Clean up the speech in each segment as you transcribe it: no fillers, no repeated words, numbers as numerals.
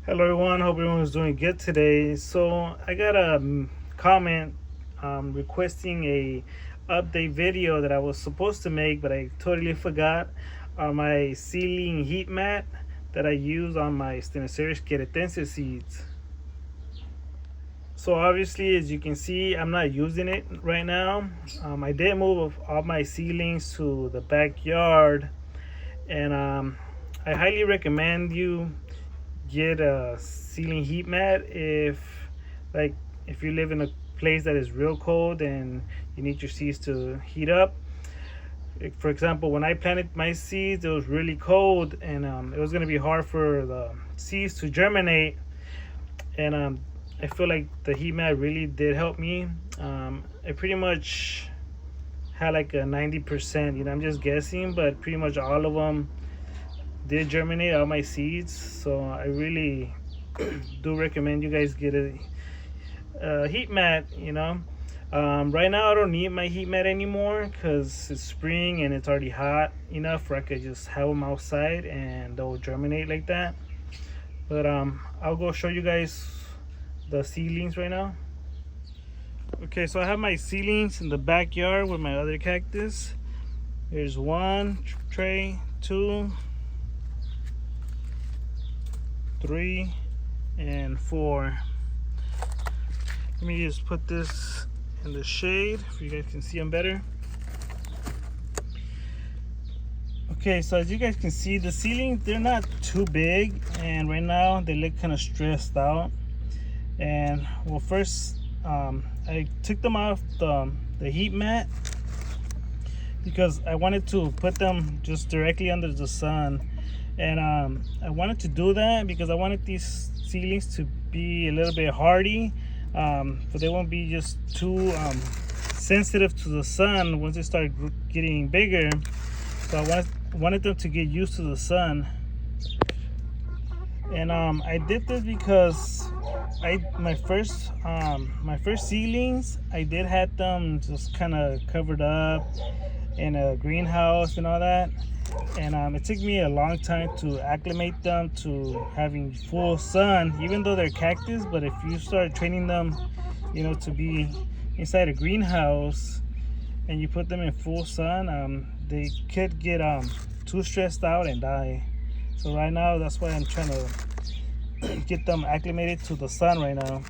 Hello everyone, hope everyone's doing good today. So I got a comment requesting a update video that I was supposed to make, but I totally forgot, on my Seedling heat mat that I use on my Stenocereus queretensis seeds. So obviously, as you can see, I'm not using it right now. I did move all my seedlings to the backyard, and I highly recommend you get a Seedling heat mat if you live in a place that is real cold and you need your seeds to heat up. For example, when I planted my seeds, it was really cold, and it was going to be hard for the seeds to germinate, and I feel like the heat mat really did help me. I pretty much had like a 90%, I'm just guessing, but pretty much all of them did germinate, all my seeds. So I really do recommend you guys get a heat mat. Right now I don't need my heat mat anymore because it's spring and it's already hot enough where I could just have them outside and they'll germinate like that. But I'll go show you guys the seedlings right now. Okay, so I have my seedlings in the backyard with my other cactus. There's one tray, 2, 3, and 4. Let me just put this in the shade so you guys can see them better. Okay, so as you guys can see, the seedlings, they're not too big, and right now they look kind of stressed out. And well, first I took them off the heat mat because I wanted to put them just directly under the sun. And I wanted to do that because I wanted these seedlings to be a little bit hardy, but they won't be just too sensitive to the sun once they start getting bigger. So I wanted them to get used to the sun. And I did this because my first seedlings, I did have them just kind of covered up in a greenhouse and all that. And it took me a long time to acclimate them to having full sun, even though they're cactus. But if you start training them, to be inside a greenhouse and you put them in full sun, they could get too stressed out and die. So right now, that's why I'm trying to get them acclimated to the sun right now.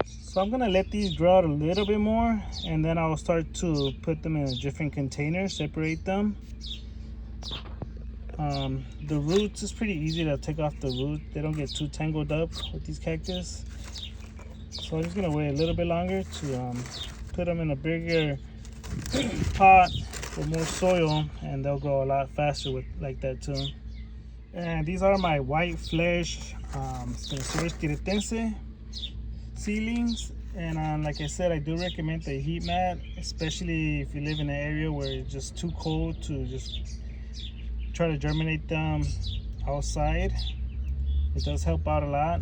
So I'm gonna let these grow out a little bit more, and then I'll start to put them in a different container, separate them. The roots is pretty easy to take off the root. They don't get too tangled up with these cactus. So I'm just gonna wait a little bit longer to put them in a bigger pot with more soil, and they'll grow a lot faster like that too. And these are my white flesh Stenocereus queretensis seedlings. And like I said, I do recommend the heat mat, especially if you live in an area where it's just too cold to just try to germinate them outside. It does help out a lot.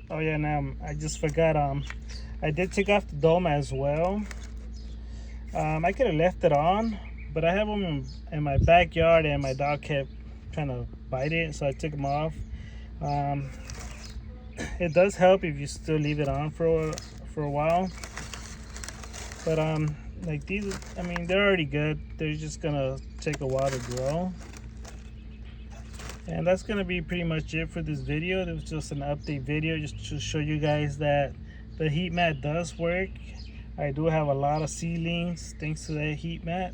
Oh yeah, now I just forgot, I did take off the dome as well. I could have left it on, but I have them in my backyard and my dog kept trying to bite it, so I took them off. It does help if you still leave it on for a while, but like these, I mean, they're already good. They're just gonna take a while to grow. And that's gonna be pretty much it for this video. It was just an update video just to show you guys that the heat mat does work. I do have a lot of seedlings thanks to that heat mat,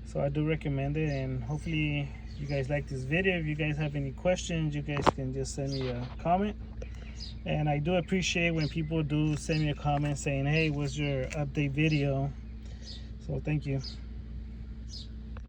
so I do recommend it. And hopefully you guys like this video. If you guys have any questions, you guys can just send me a comment. And I do appreciate when people do send me a comment saying, hey, what's your update video? So thank you.